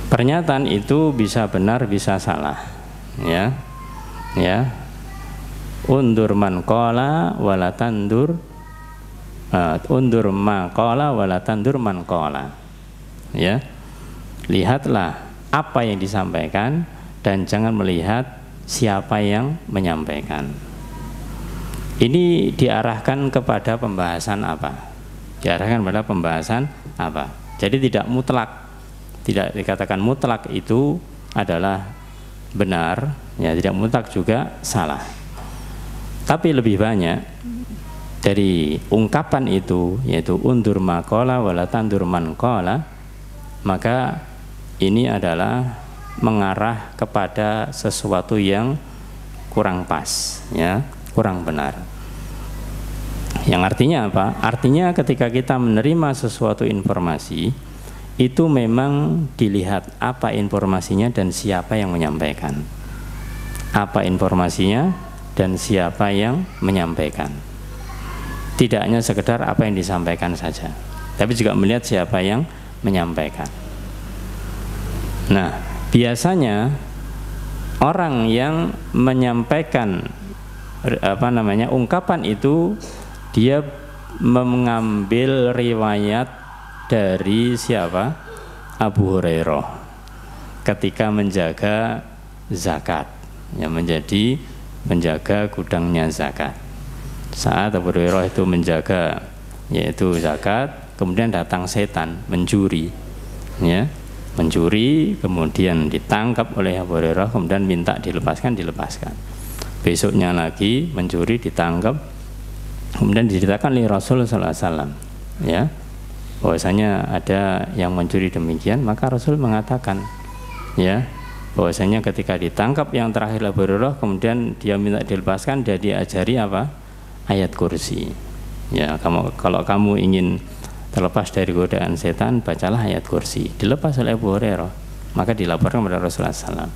Pernyataan itu bisa benar bisa salah, ya. Ya. Undur man qala wala tandur undur ma qala wala tandur man qala. Ya. Lihatlah apa yang disampaikan dan jangan melihat siapa yang menyampaikan. Ini diarahkan kepada pembahasan apa? Diarahkan pada pembahasan apa? Jadi tidak mutlak. Tidak dikatakan mutlak itu adalah benar, ya, tidak mutlak juga salah. Tapi lebih banyak dari ungkapan itu, yaitu undur ma qala wala tandur man qala, maka ini adalah mengarah kepada sesuatu yang kurang pas, ya, kurang benar. Yang artinya apa? Artinya ketika kita menerima sesuatu informasi, itu memang dilihat apa informasinya dan siapa yang menyampaikan. Apa informasinya dan siapa yang menyampaikan. Tidak hanya sekedar apa yang disampaikan saja, tapi juga melihat siapa yang menyampaikan. Nah, biasanya orang yang menyampaikan ungkapan itu, dia mengambil riwayat dari siapa? Abu Hurairah ketika menjaga zakat, yang menjaga gudangnya zakat. Saat Abu Hurairah itu menjaga yaitu zakat, kemudian datang setan mencuri, ya, mencuri, kemudian ditangkap oleh Abu Hurairah, kemudian minta dilepaskan. Besoknya lagi mencuri, ditangkap, kemudian diceritakan oleh Rasul sallallahu alaihi wasallam, ya, bahwasanya ada yang mencuri demikian. Maka Rasul mengatakan, ya, bahwasanya ketika ditangkap yang terakhir Abu Hurairah, kemudian dia minta dilepaskan, dia diajari apa? Ayat kursi. Ya, kalau kamu ingin terlepas dari godaan setan, bacalah ayat kursi. Dilepas oleh Abu Hurairah, maka dilaporkan kepada Rasulullah SAW.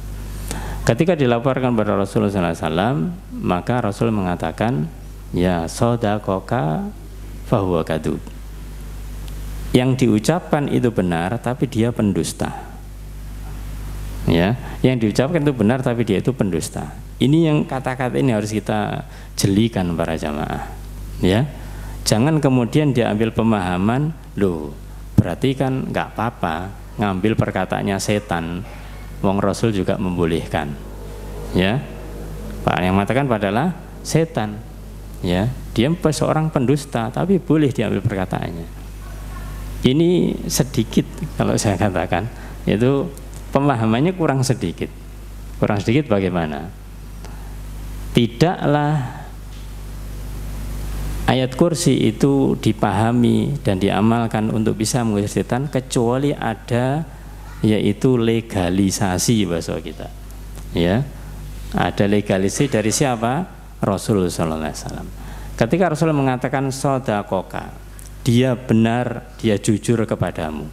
Ketika dilaporkan kepada Rasulullah SAW, maka Rasul mengatakan, ya sodakoka fahuwa kadub. Yang diucapkan itu benar, tapi dia pendusta. Ya, yang diucapkan itu benar, tapi dia itu pendusta. Ini yang kata-kata ini harus kita jelikan para jamaah. Ya, jangan kemudian diambil pemahaman, loh, berarti kan nggak apa-apa ngambil perkataannya setan, wong Rasul juga membolehkan. Ya, Pak yang mengatakan adalah setan. Ya, dia seorang pendusta, tapi boleh diambil perkataannya. Ini sedikit kalau saya katakan, itu pemahamannya kurang sedikit. Kurang sedikit bagaimana? Tidaklah ayat kursi itu dipahami dan diamalkan untuk bisa mengusir setan kecuali ada, yaitu legalisasi bahasa kita. Ya, ada legalisasi dari siapa? Rasulullah SAW. Ketika Rasul mengatakan sodakoka, dia benar, dia jujur kepadamu.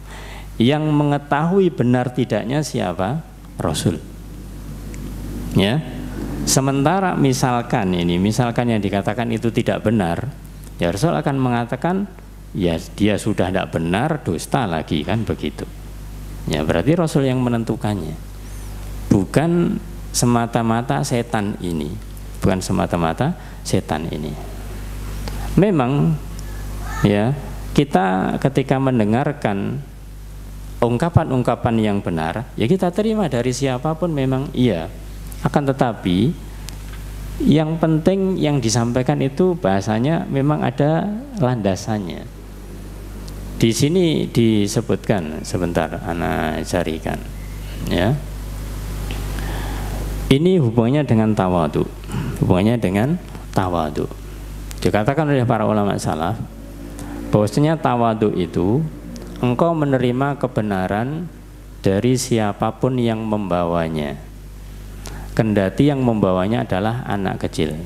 Yang mengetahui benar tidaknya siapa? Rasul. Ya. Sementara misalkan yang dikatakan itu tidak benar, ya Rasul akan mengatakan, ya dia sudah tidak benar, dusta lagi, kan begitu. Ya, berarti Rasul yang menentukannya, bukan semata-mata setan ini, bukan semata-mata setan ini. Memang, ya, kita ketika mendengarkan ungkapan-ungkapan yang benar, ya kita terima dari siapapun memang iya. Akan tetapi yang penting yang disampaikan itu bahasanya memang ada landasannya. Di sini disebutkan, sebentar ana carikan, ya. Ini hubungannya dengan tawadhu. Hubungannya dengan tawadhu. Dikatakan oleh para ulama salaf bahwasanya tawadhu itu engkau menerima kebenaran dari siapapun yang membawanya, kendati yang membawanya adalah anak kecil.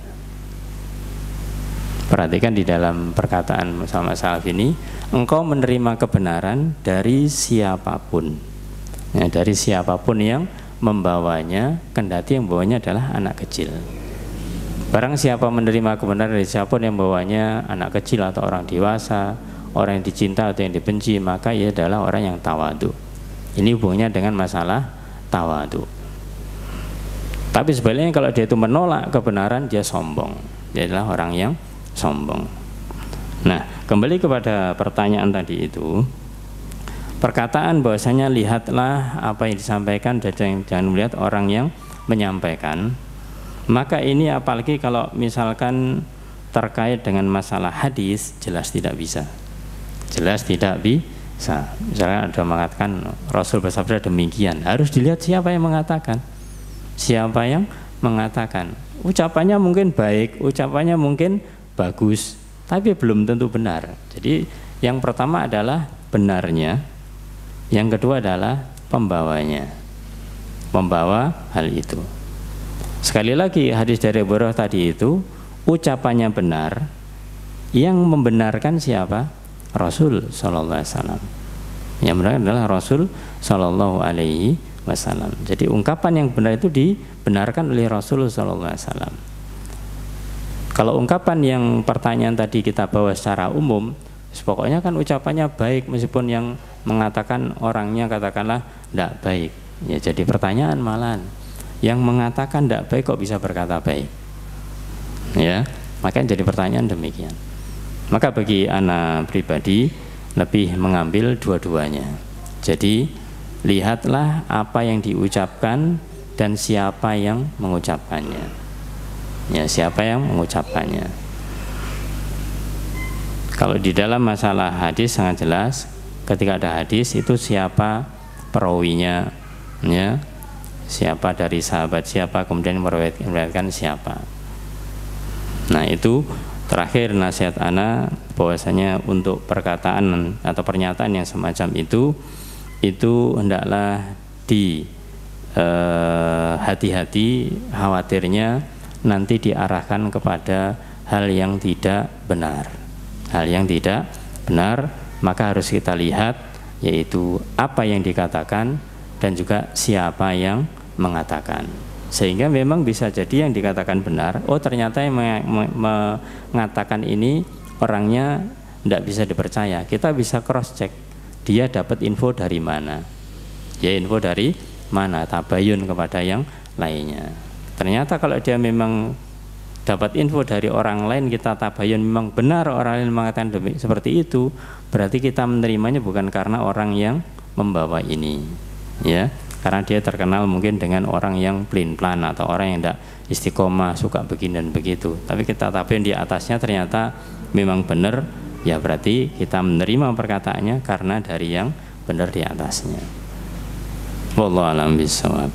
Perhatikan di dalam perkataan sama salaf ini, engkau menerima kebenaran dari siapapun, ya, dari siapapun yang membawanya, kendati yang membawanya adalah anak kecil. Barang siapa menerima kebenaran dari siapapun yang membawanya, anak kecil atau orang dewasa, orang yang dicinta atau yang dibenci, maka ia adalah orang yang tawadhu. Ini hubungannya dengan masalah tawadhu. Tapi sebaliknya kalau dia itu menolak kebenaran, dia sombong. Dia adalah orang yang sombong. Nah, kembali kepada pertanyaan tadi itu, perkataan bahwasanya lihatlah apa yang disampaikan dan jangan melihat orang yang menyampaikan. Maka ini apalagi kalau misalkan terkait dengan masalah hadis, jelas tidak bisa. Jelas tidak bisa. Misalnya ada mengatakan Rasul bersabda demikian, harus dilihat siapa yang mengatakan. Siapa yang mengatakan. Ucapannya mungkin baik, ucapannya mungkin bagus, tapi belum tentu benar. Jadi yang pertama adalah benarnya, yang kedua adalah pembawanya, membawa hal itu. Sekali lagi hadis dari Abu Hurairah tadi itu ucapannya benar, yang membenarkan siapa? Rasul Sallallahu Alaihi Wasallam. Yang benar adalah Rasul Sallallahu Alaihi Wasallam. Jadi ungkapan yang benar itu dibenarkan oleh Rasul Sallallahu Alaihi Wasallam. Kalau ungkapan yang pertanyaan tadi kita bawa secara umum, pokoknya kan ucapannya baik meskipun yang mengatakan orangnya katakanlah tidak baik. Ya jadi pertanyaan malahan, yang mengatakan tidak baik kok bisa berkata baik? Ya, makanya jadi pertanyaan demikian. Maka bagi anak pribadi lebih mengambil dua-duanya. Jadi lihatlah apa yang diucapkan dan siapa yang mengucapkannya. Ya, siapa yang mengucapkannya. Kalau di dalam masalah hadis sangat jelas, ketika ada hadis itu siapa perawinya, ya, siapa dari sahabat siapa, kemudian meriwayatkan siapa. Nah itu terakhir nasihat ana bahwasanya untuk perkataan atau pernyataan yang semacam itu hendaklah di hati-hati, khawatirnya nanti diarahkan kepada hal yang tidak benar. Hal yang tidak benar, maka harus kita lihat yaitu apa yang dikatakan dan juga siapa yang mengatakan. Sehingga memang bisa jadi yang dikatakan benar, oh ternyata yang mengatakan ini orangnya tidak bisa dipercaya. Kita bisa cross check, dia dapat info dari mana, ya info dari mana, tabayun kepada yang lainnya. Ternyata kalau dia memang dapat info dari orang lain, kita tabayun memang benar orang lain mengatakan seperti itu, berarti kita menerimanya bukan karena orang yang membawa ini, ya. Karena dia terkenal mungkin dengan orang yang pelin-pelan atau orang yang tidak istiqomah, suka begini dan begitu. Tapi kita tabayun di atasnya ternyata memang benar, ya berarti kita menerima perkataannya karena dari yang benar di atasnya. Wallahu a'lam bishawab.